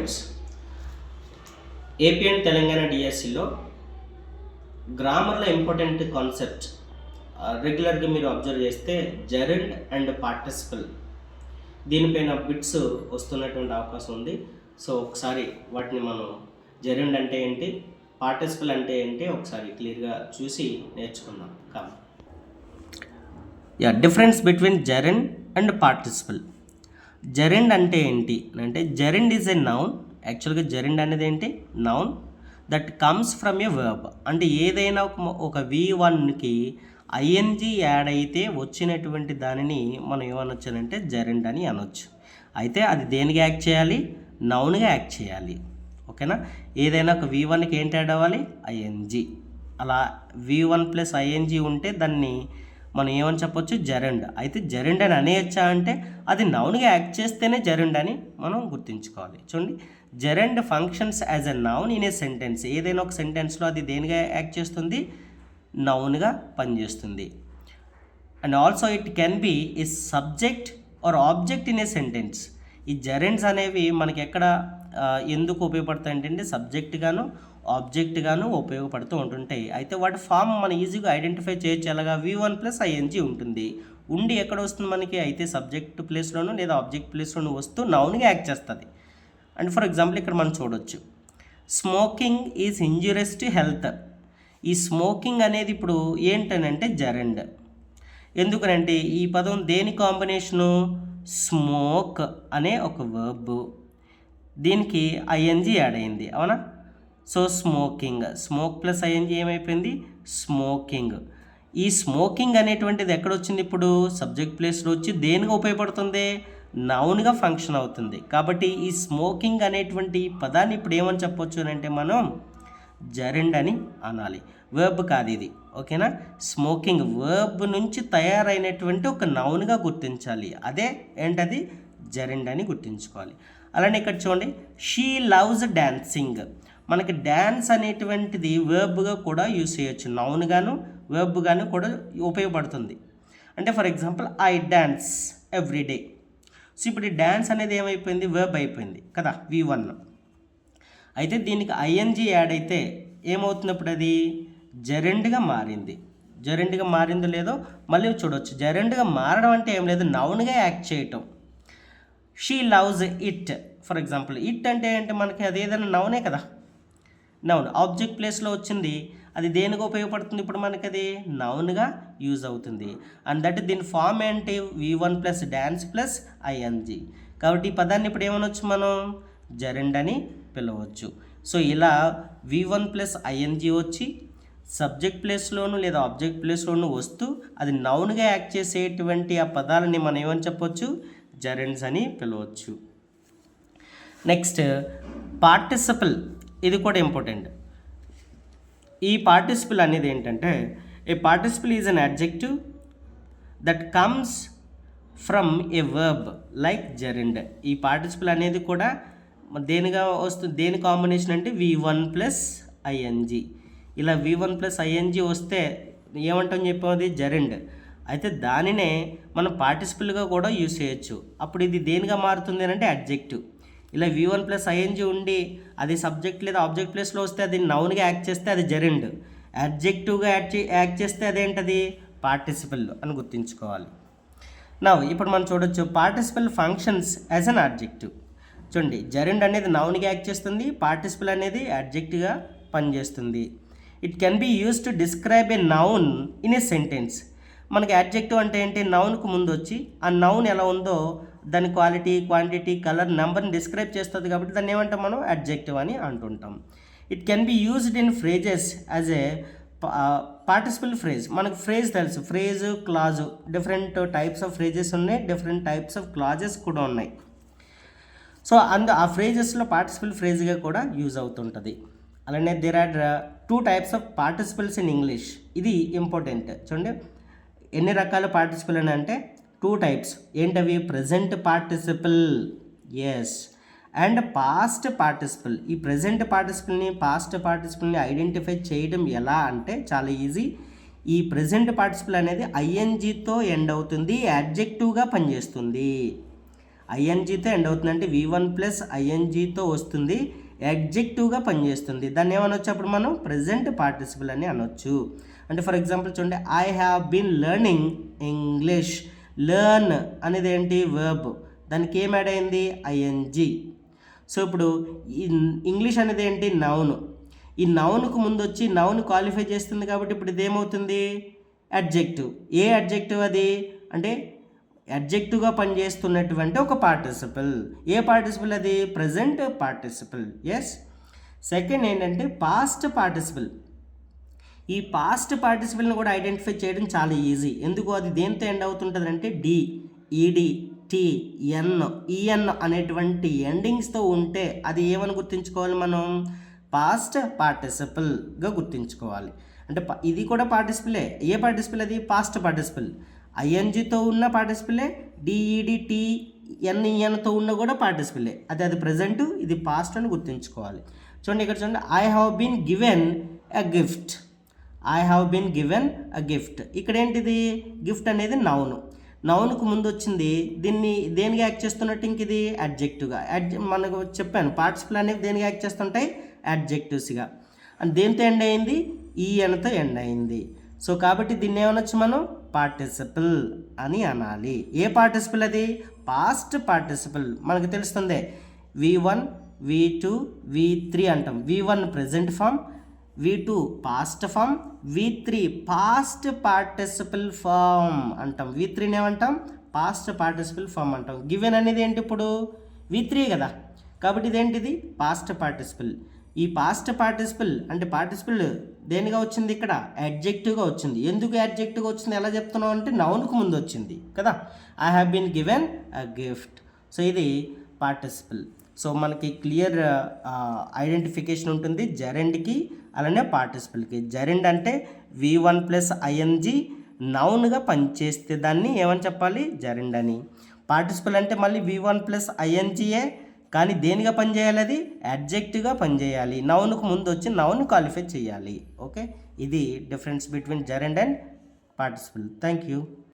Students, AP and Telangana డిఎస్సిలో గ్రామర్లో important concept రెగ్యులర్గా మీరు అబ్జర్వ్ చేస్తే జెరెండ్ అండ్ పార్టిసిపల్ దీనిపైన బిట్స్ వస్తున్నటువంటి అవకాశం ఉంది. సో ఒకసారి వాటిని మనం జెరెండ్ అంటే ఏంటి, పార్టిసిపల్ అంటే ఏంటి ఒకసారి క్లియర్గా చూసి నేర్చుకుందాం. Difference between జెరెండ్ and participle. జెరెండ్ అంటే ఏంటి అంటే జెరెండ్ ఈజ్ ఎ నౌన్. యాక్చువల్గా జెరెండ్ అనేది ఏంటి, noun that comes from a verb. అంటే ఏదైనా ఒక V1కి ఐఎన్జీ యాడ్ అయితే వచ్చినటువంటి దానిని మనం ఏమనొచ్చు అంటే జెరెండ్ అని అనొచ్చు. అయితే అది దేనికి యాక్ట్ చేయాలి, నౌన్గా యాక్ట్ చేయాలి. ఓకేనా, ఏదైనా ఒక V1కి ఏంటి యాడ్ అవ్వాలి, ఐఎన్జీ. అలా V1 ప్లస్ ఐఎన్జీ ఉంటే దాన్ని మనం ఏమని చెప్పొచ్చు, జెరెండ్. అయితే జెరెండ్ అని అనేయచ్చా అంటే అది నౌన్గా యాక్ట్ చేస్తేనే జెరెండ్ అని మనం గుర్తుంచుకోవాలి. చూడండి, gerund functions as a noun in a sentence. ఏదైనా ఒక సెంటెన్స్లో అది దేనిగా యాక్ట్ చేస్తుంది, నౌన్గా పనిచేస్తుంది. And also it can be a subject or object in a sentence. ఈ జెరెండ్స్ అనేవి మనకి ఎక్కడ ఎందుకు ఉపయోగపడతాయి అంటే సబ్జెక్ట్గాను ఆబ్జెక్ట్గాను ఉపయోగపడుతూ ఉంటుంటాయి. అయితే వాటి ఫామ్ మనం ఈజీగా ఐడెంటిఫై చేయొచ్చు. ఎలాగా, V1 ప్లస్ ఐఎన్జీ ఉంటుంది, ఉండి ఎక్కడ వస్తుంది మనకి, అయితే సబ్జెక్ట్ ప్లేస్లోనూ లేదా ఆబ్జెక్ట్ ప్లేస్లోనూ వస్తూ నౌన్గా యాక్ట్ చేస్తుంది. అండ్ ఫర్ ఎగ్జాంపుల్ ఇక్కడ మనం చూడొచ్చు, smoking is injurious to health. ఈ స్మోకింగ్ అనేది ఇప్పుడు ఏంటనంటే జెరెండ్. ఎందుకనంటే ఈ పదం దేని కాంబినేషను, స్మోక్ అనే ఒక వర్బ్, దీనికి ఐఎన్జీ యాడ్ అయింది, అవునా. So smoking, smoke plus ING ఏమైపోయింది, స్మోకింగ్. ఈ స్మోకింగ్ అనేటువంటిది ఎక్కడొచ్చింది, ఇప్పుడు సబ్జెక్ట్ ప్లేస్లో వచ్చి దేనిగా ఉపయోగపడుతుంది, నౌన్గా ఫంక్షన్ అవుతుంది. కాబట్టి ఈ స్మోకింగ్ అనేటువంటి పదాన్ని ఇప్పుడు ఏమని చెప్పొచ్చు అంటే మనం జెరెండ్ అని అనాలి, వర్బ్ కాదు ఇది. ఓకేనా, స్మోకింగ్ వర్బ్ నుంచి తయారైనటువంటి ఒక నౌన్గా గుర్తించాలి, అదే ఏంటది, జెరెండ్ అని గుర్తుంచుకోవాలి. అలానే ఇక్కడ చూడండి, షీ లవ్స్ డాన్సింగ్. మనకి డ్యాన్స్ అనేటువంటిది వర్బ్గా కూడా యూస్ చేయొచ్చు, నౌన్గాను వర్బ్గాను కూడా ఉపయోగపడుతుంది. అంటే for example I dance every day. So ఇప్పుడు ఈ డ్యాన్స్ అనేది ఏమైపోయింది, వర్బ్ అయిపోయింది కదా, V1. అయితే దీనికి ఐఎన్జీ యాడ్ అయితే ఏమవుతుంది, ఇప్పుడు అది జెరెండ్గా మారింది. జెరెండ్గా మారిందో లేదో మళ్ళీ చూడవచ్చు. జెరెండ్గా మారడం అంటే ఏం లేదు, నౌన్గా యాక్ట్ చేయటం. She loves it. For example it అంటే ఏంటి, మనకి అది ఏదైనా నౌనే కదా, నౌన్ ఆబ్జెక్ట్ ప్లేస్లో వచ్చింది, అది దేనిగా ఉపయోగపడుతుంది, ఇప్పుడు మనకి అది నౌన్గా యూజ్ అవుతుంది. అండ్ దట్ దీని ఫామ్ ఏంటి, V1 plus dance plus ING. కాబట్టి ఈ పదాన్ని ఇప్పుడు ఏమనొచ్చు, మనం జెరెండ్ అని పిలవచ్చు. సో ఇలా V1 ప్లస్ ఐఎన్జీ వచ్చి సబ్జెక్ట్ ప్లేస్లోను లేదా ఆబ్జెక్ట్ ప్లేస్లోను వస్తూ అది నౌన్గా యాక్ట్ చేసేటువంటి ఆ పదాలని మనం ఏమని చెప్పొచ్చు, జెరెండ్స్ అని పిలవచ్చు. నెక్స్ట్ పార్టిసిపల్, ఇది కూడా ఇంపార్టెంట్. ఈ పార్టిసిపల్ అనేది ఏంటంటే a participle is an adjective that comes from a verb like gerund. ఈ పార్టిసిపల్ అనేది కూడా దేనిగా వస్తుంది, దేని కాంబినేషన్ అంటే V1 ప్లస్ ఐఎన్జీ. ఇలా V1 ప్లస్ ఐఎన్జీ వస్తే ఏమంటాం చెప్పేది, జెరెండ్. అయితే దానినే మనం పార్టిసిపల్గా కూడా యూజ్ చేయొచ్చు. అప్పుడు ఇది దేనిగా మారుతుంది అంటే అడ్జెక్టివ్. ఇలా V1 ప్లస్ ఐఎన్జీ ఉండి అది సబ్జెక్ట్ లేదా ఆబ్జెక్ట్ ప్లేస్లో వస్తే అది నౌన్గా యాక్ట్ చేస్తే అది జెరెండ్, అడ్జెక్టివ్గా యాక్ట్ చేస్తే అదేంటది, పార్టిసిపల్ అని గుర్తుంచుకోవాలి. నా ఇప్పుడు మనం చూడొచ్చు, participle functions as an adjective. చూడండి, జెరెండ్ అనేది నౌన్గా యాక్ట్ చేస్తుంది, పార్టిసిపల్ అనేది అడ్జెక్టివ్గా పనిచేస్తుంది. It can be use to describe a noun in a sentence. మనకి అడ్జెక్టివ్ అంటే ఏంటి, నౌన్కు ముందు వచ్చి ఆ నౌన్ ఎలా ఉందో దాని క్వాలిటీ, క్వాంటిటీ, కలర్, నెంబర్ని డిస్క్రైబ్ చేస్తుంది కాబట్టి దాన్ని ఏమంటాం మనం, అడ్జెక్టివ్ అని అంటుంటాం. It can be used in phrases as a participle phrase. మనకు ఫ్రేజ్ తెలుసు, phrase, clause, different types of phrases ఉన్నాయి, డిఫరెంట్ టైప్స్ ఆఫ్ క్లాజెస్ కూడా ఉన్నాయి. సో ఆ ఫ్రేజెస్లో పార్టిసిపల్ ఫ్రేజ్గా కూడా యూజ్ అవుతుంటుంది. అలానే there are 2 types of participles in English. ఇది ఇంపార్టెంట్. చూడండి, ఎన్ని రకాల పార్టిసిపల్ అని అంటే 2 టైప్స్. ఏంటవి, present participle, yes, and past participle. ఈ ప్రజెంట్ పార్టిసిపల్ని పాస్ట్ పార్టిసిపల్ని ఐడెంటిఫై చేయడం ఎలా అంటే చాలా ఈజీ. ఈ ప్రజెంట్ పార్టిసిపల్ అనేది ఐఎన్జీతో ఎండ్ అవుతుంది, అడ్జెక్టివ్గా పనిచేస్తుంది. ఐఎన్జీతో ఎండ్ అవుతుంది, అంటే V1 ప్లస్ ఐఎన్జీతో వస్తుంది, యాడ్జెక్టివ్గా పనిచేస్తుంది. దాన్ని ఏమనొచ్చు అప్పుడు మనం ప్రెజెంట్ పార్టిసిపల్ అని అనొచ్చు. అంటే ఫర్ ఎగ్జాంపుల్ చూడండి, I have been learning English. Learn అనేది ఏంటి, వర్బ్, దానికి ఏం యాడ్ అయింది, ఐఎన్జీ. సో ఇప్పుడు ఈ ఇంగ్లీష్ అనేది ఏంటి, నౌన్. ఈ నౌన్కు ముందు వచ్చి నౌన్ క్వాలిఫై చేస్తుంది కాబట్టి ఇప్పుడు ఇదేమవుతుంది, అడ్జెక్టివ్. ఏ అడ్జెక్టివ్ అది అంటే అడ్జెక్టివ్గా పనిచేస్తున్నటువంటి ఒక పార్టిసిపల్. ఏ పార్టిసిపల్ అది, ప్రజెంట్ పార్టిసిపల్. ఎస్. సెకండ్ ఏంటంటే పాస్ట్ పార్టిసిపల్. ఈ పాస్ట్ పార్టిసిపల్ని కూడా ఐడెంటిఫై చేయడం చాలా ఈజీ. ఎందుకు, అది దేంతో ఎండ్ అవుతుంటుంది అంటే డి, ఈడి, టి, ఎన్, ఈఎన్ అనేటువంటి ఎండింగ్స్తో ఉంటే అది ఏమని గుర్తుంచుకోవాలి మనం, పాస్ట్ పార్టిసిపల్గా గుర్తుంచుకోవాలి. అంటే ఇది కూడా పార్టిసిపలే. ఏ పార్టిసిపల్ అది, పాస్ట్ పార్టిసిపల్. ఐఎన్జితో ఉన్న పార్టిసిపలే, డిఈడి, టి, ఎన్ఈఎన్తో ఉన్న కూడా పార్టిసిపలే. అది ప్రజెంట్, ఇది పాస్ట్ అని గుర్తుంచుకోవాలి. చూడండి ఇక్కడ చూడండి, I have been given a gift. I have been given a gift. ఇక్కడ ఏంటిది, గిఫ్ట్ అనేది నౌన్. నౌన్కు ముందు వచ్చింది, దీన్ని దేనికి యాక్ట్ చేస్తున్నట్టు ఇంక ఇది అడ్జెక్టివ్గా. మనకు చెప్పాను పార్టిసిపల్ అనేవి దేనికి యాక్ట్ చేస్తుంటాయి, అడ్జెక్టివ్స్గా. అండ్ దేంతో ఎండ్ అయింది, ఈఎన్తో ఎండ్ అయింది. సో కాబట్టి దీన్ని ఏమనొచ్చు మనం, పార్టిసిపల్ అని అనాలి. ఏ పార్టిసిపల్ అది, పాస్ట్ పార్టిసిపల్. మనకు తెలుస్తుంది V1, V2, V3 అంటాం. V1 present form, V2 past form, V3 past participle form అంటాం. V3ని ఏమంటాం, పాస్ట్ పార్టిసిపల్ ఫామ్ అంటాం. గివెన్ అనేది ఏంటి ఇప్పుడు, V3 కదా, కాబట్టి ఇదేంటిది పాస్ట్ పార్టిసిపల్. ఈ పాస్ట్ పార్టిసిపల్ అంటే పార్టిసిపల్ దేనిగా వచ్చింది, ఇక్కడ యాడ్జెక్టివ్గా వచ్చింది. ఎందుకు యాడ్జెక్టివ్గా వచ్చింది, ఎలా చెప్తున్నావు అంటే నౌన్కు ముందు వచ్చింది కదా. I have been given a gift. So ఇది పార్టిసిపల్. సో మనకి క్లియర్ ఐడెంటిఫికేషన్ ఉంటుంది జెరెండ్కి అలానే పార్టిసిపల్కి. జెరెండ్ అంటే V1 ప్లస్ ఐఎన్జీ నౌన్గా పనిచేస్తే దాన్ని ఏమని చెప్పాలి, జెరెండ్ అని. పార్టిసిపల్ అంటే మళ్ళీ V1 ప్లస్ ఐఎన్జీయే, కానీ దేనిగా పనిచేయాలి, అది అడ్జెక్టివ్గా పనిచేయాలి. నౌన్కు ముందు వచ్చి నౌన్ క్వాలిఫై చేయాలి. ఓకే, ఇది difference between జెరెండ్ and participle. Thank you.